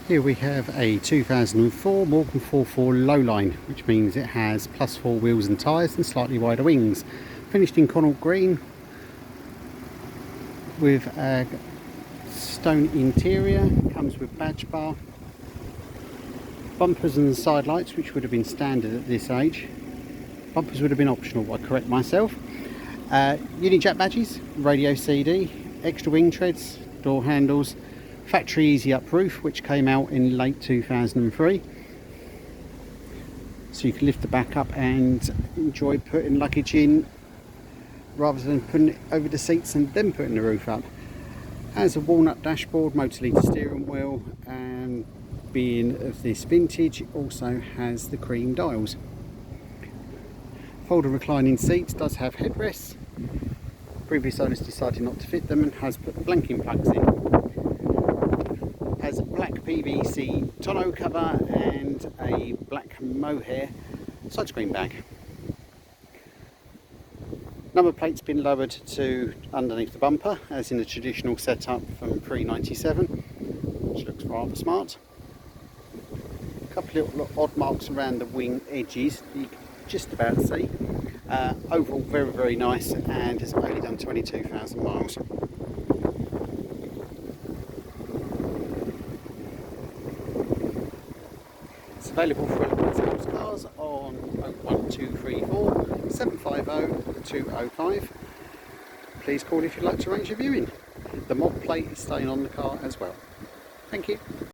Here we have a 2004 Morgan 44 lowline, which means it has +4 wheels and tyres and slightly wider wings. Finished in Connaught Green with a stone interior, comes with badge bar, bumpers and side lights, which would have been standard at this age. Bumpers would have been optional, I correct myself. Unit jack badges, radio CD, extra wing treads, door handles, factory easy up roof, which came out in late 2003, so you can lift the back up and enjoy putting luggage in rather than putting it over the seats and then putting the roof up. Has a walnut dashboard, motor leader steering wheel, and being of this vintage, it also has the cream dials. Folding reclining seats, does have headrests. Previous owners decided not to fit them and has put the blanking plugs in. Has a black PVC tonneau cover and a black mohair side screen bag. Number plate's been lowered to underneath the bumper, as in the traditional setup from pre-97, which looks rather smart. A couple of little odd marks around the wing edges you can just about see. Overall very nice, and has only done 22,000 miles. It's available for sales cars on 01234 750 205. Please call if you'd like to arrange a viewing. The mod plate is staying on the car as well. Thank you.